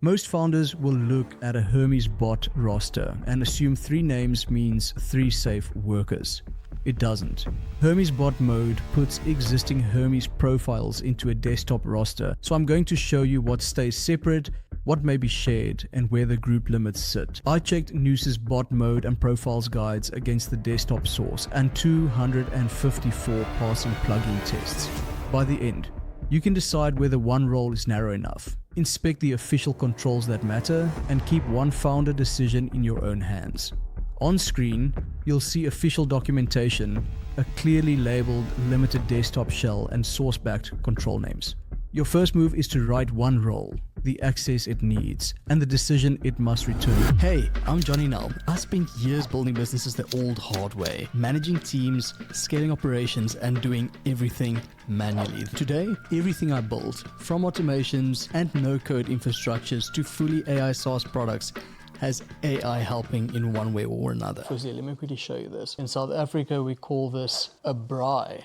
Most founders will look at a Hermes bot roster and assume 3 names means 3 safe workers. It doesn't. Hermes bot mode puts existing Hermes profiles into a desktop roster, so I'm going to show you what stays separate, what may be shared, and where the group limits sit. I checked Nous' bot mode and profiles guides against the desktop source and 254 passing plugin tests. By the end, you can decide whether one role is narrow enough, inspect the official controls that matter, and keep one founder decision in your own hands. On screen, you'll see official documentation, a clearly labeled limited desktop shell, and source-backed control names. Your first move is to write one role, the access it needs, and the decision it must return. Hey, I'm Johnny Nel. I spent years building businesses the old hard way, managing teams, scaling operations, and doing everything manually. Today, everything I built, from automations and no-code infrastructures to fully AI SaaS products, has AI helping in one way or another. Firstly, let me quickly show you this. In South Africa, we call this a braai.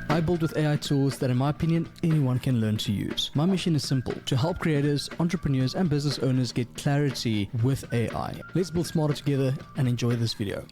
I build with AI tools that, in my opinion, anyone can learn to use. My mission is simple: to help creators, entrepreneurs, and business owners get clarity with AI. Let's build smarter together and enjoy this video.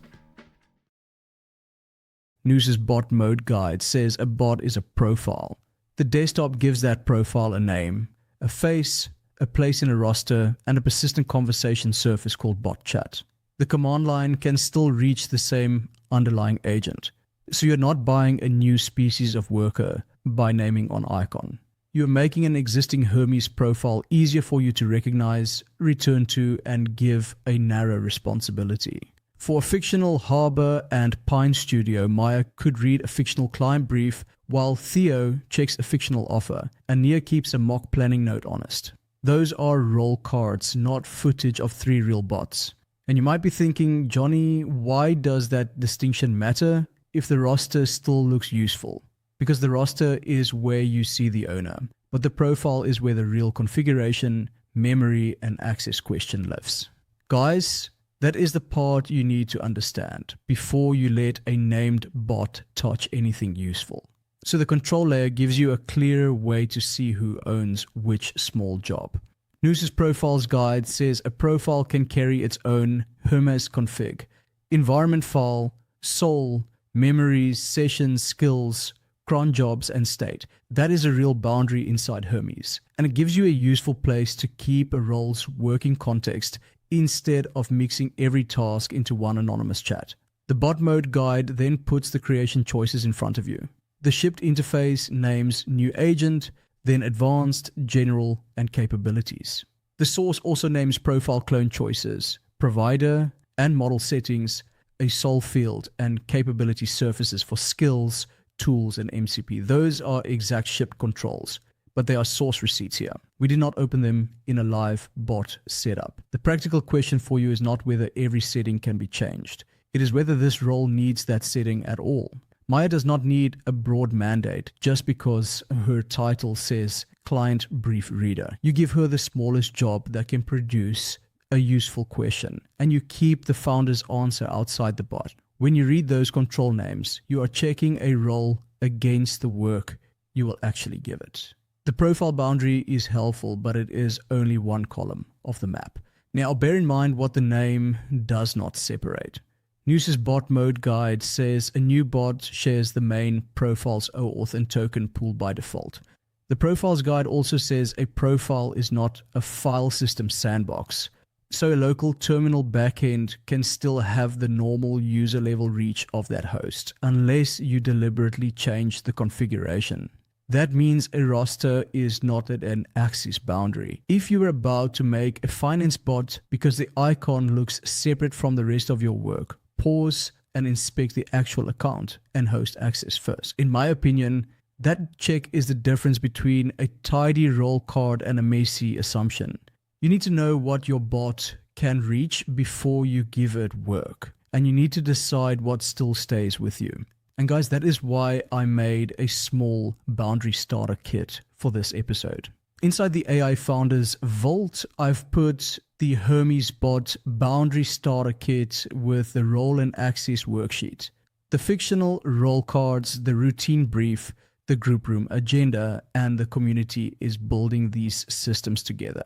Nous' bot mode guide says a bot is a profile. The desktop gives that profile a name, a face, a place in a roster, and a persistent conversation surface called bot chat. The command line can still reach the same underlying agent. So you're not buying a new species of worker by naming on icon. You're making an existing Hermes profile easier for you to recognize, return to, and give a narrow responsibility. For a fictional harbor and pine studio, Maya could read a fictional client brief, while Theo checks a fictional offer, and Nia keeps a mock planning note honest. Those are role cards, not footage of 3 real bots. And you might be thinking, Johnny, why does that distinction matter if the roster still looks useful? Because the roster is where you see the owner, but the profile is where the real configuration, memory, and access question lives. Guys, that is the part you need to understand before you let a named bot touch anything useful. So the control layer gives you a clear way to see who owns which small job. Nous' profiles guide says a profile can carry its own Hermes config, environment file, soul, memories, sessions, skills, cron jobs, and state. That is a real boundary inside Hermes, and it gives you a useful place to keep a role's working context instead of mixing every task into one anonymous chat. The bot mode guide then puts the creation choices in front of you. The shipped interface names new agent, then advanced, general, and capabilities. The source also names profile clone choices, provider and model settings, a sol field, and capability surfaces for skills, tools, and MCP. Those are exact shipped controls, but they are source receipts here. We did not open them in a live bot setup. The practical question for you is not whether every setting can be changed. It is whether this role needs that setting at all. Maya does not need a broad mandate just because her title says client brief reader. You give her the smallest job that can produce a useful question, and you keep the founder's answer outside the bot. When you read those control names, you are checking a role against the work you will actually give it. The profile boundary is helpful, but it is only one column of the map. Now, bear in mind what the name does not separate. Nous' bot mode guide says a new bot shares the main profile's OAuth and token pool by default. The profiles guide also says a profile is not a file system sandbox, so a local terminal backend can still have the normal user level reach of that host, unless you deliberately change the configuration. That means a roster is not at an axis boundary. If you are about to make a finance bot because the icon looks separate from the rest of your work, pause and inspect the actual account and host access first. In my opinion, that check is the difference between a tidy role card and a messy assumption. You need to know what your bot can reach before you give it work, and you need to decide what still stays with you. And guys, that is why I made a small boundary starter kit for this episode. Inside the AI Founders Vault, I've put the Hermes bot boundary starter kit with the role and access worksheet, the fictional role cards, the routine brief, the group room agenda, and the community is building these systems together.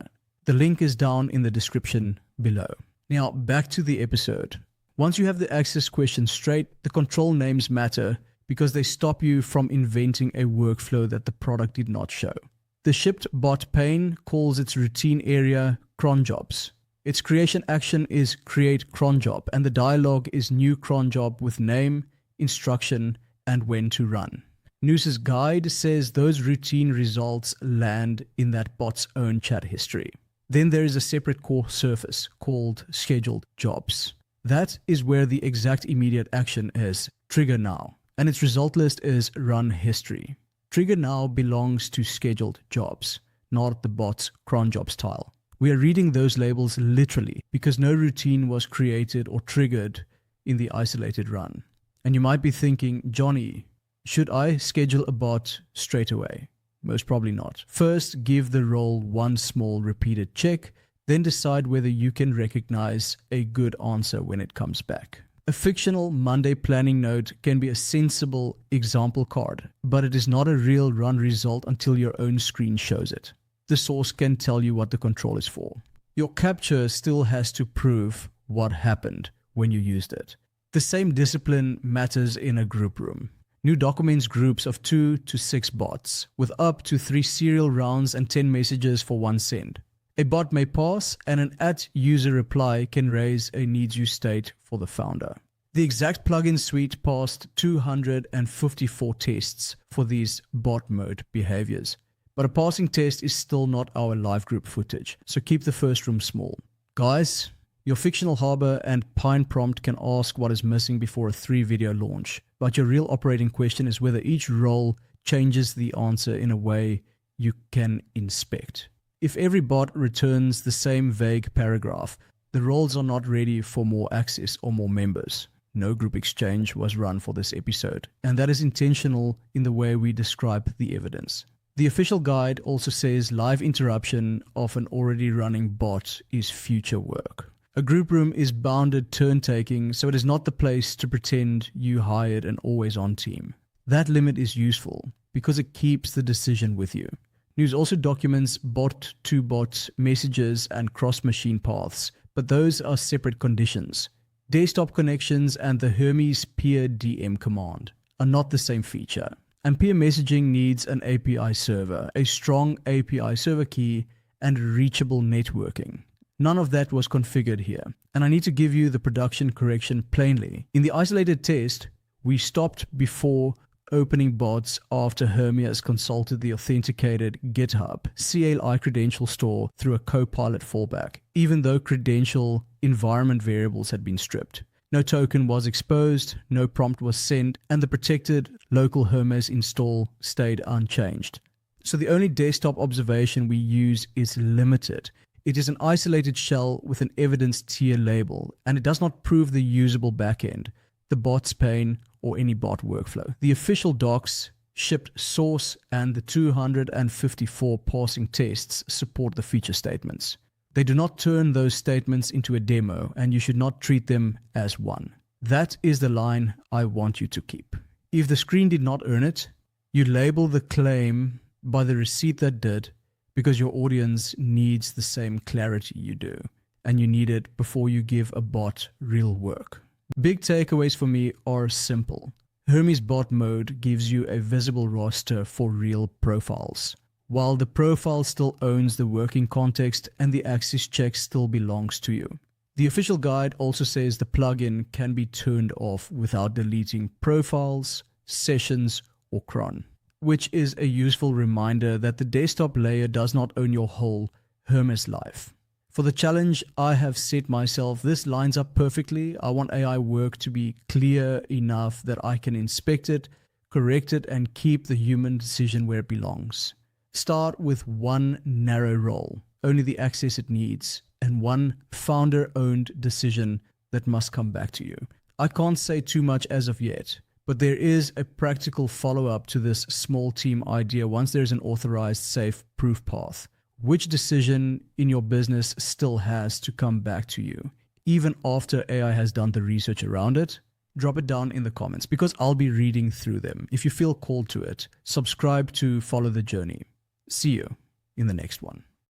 The link is down in the description below. Now, back to the episode. Once you have the access question straight, the control names matter because they stop you from inventing a workflow that the product did not show. The shipped bot pane calls its routine area cron jobs. Its creation action is create cron job, and the dialog is new cron job with name, instruction, and when to run. Nous' guide says those routine results land in that bot's own chat history. Then there is a separate core surface called scheduled jobs. That is where the exact immediate action is trigger now, and its result list is run history. Trigger now belongs to scheduled jobs, not the bot's cron jobs tile. We are reading those labels literally because no routine was created or triggered in the isolated run. And you might be thinking, Johnny, should I schedule a bot straight away? Most probably not. First, give the role one small repeated check, then decide whether you can recognize a good answer when it comes back. A fictional Monday planning note can be a sensible example card, but it is not a real run result until your own screen shows it. The source can tell you what the control is for. Your capture still has to prove what happened when you used it. The same discipline matters in a group room. Nous documents groups of 2 to 6 bots with up to 3 serial rounds and 10 messages for one send. A bot may pass, and an @user reply can raise a needs you state for the founder. The exact plugin suite passed 254 tests for these bot mode behaviors, but a passing test is still not our live group footage, so keep the first room small. Guys, your fictional harbor and pine prompt can ask what is missing before a 3-video launch, but your real operating question is whether each role changes the answer in a way you can inspect. If every bot returns the same vague paragraph, the roles are not ready for more access or more members. No group exchange was run for this episode, and that is intentional in the way we describe the evidence. The official guide also says live interruption of an already running bot is future work. A group room is bounded turn-taking, so it is not the place to pretend you hired an always-on team. That limit is useful because it keeps the decision with you. Nous also documents bot-to-bot messages and cross-machine paths, but those are separate conditions. Desktop connections and the Hermes peer DM command are not the same feature. And peer messaging needs an API server, a strong API server key, and reachable networking. None of that was configured here, and I need to give you the production correction plainly. In the isolated test, we stopped before opening bots after Hermes consulted the authenticated GitHub CLI credential store through a Copilot fallback, even though credential environment variables had been stripped. No token was exposed, no prompt was sent, and the protected local Hermes install stayed unchanged. So the only desktop observation we use is limited. It is an isolated shell with an evidence tier label, and it does not prove the usable backend, the bot's pane, or any bot workflow. The official docs, shipped source, and the 254 passing tests support the feature statements. They do not turn those statements into a demo, and you should not treat them as one. That is the line I want you to keep. If the screen did not earn it, you label the claim by the receipt that did, because your audience needs the same clarity you do, and you need it before you give a bot real work. Big takeaways for me are simple. Hermes bot mode gives you a visible roster for real profiles, while the profile still owns the working context and the access check still belongs to you. The official guide also says the plugin can be turned off without deleting profiles, sessions, or cron, which is a useful reminder that the desktop layer does not own your whole Hermes life. For the challenge I have set myself, this lines up perfectly. I want AI work to be clear enough that I can inspect it, correct it, and keep the human decision where it belongs. Start with one narrow role, only the access it needs, and one founder-owned decision that must come back to you. I can't say too much as of yet, but there is a practical follow-up to this small team idea once there's an authorized, safe proof path. Which decision in your business still has to come back to you, even after AI has done the research around it? Drop it down in the comments because I'll be reading through them. If you feel called to it, subscribe to follow the journey. See you in the next one.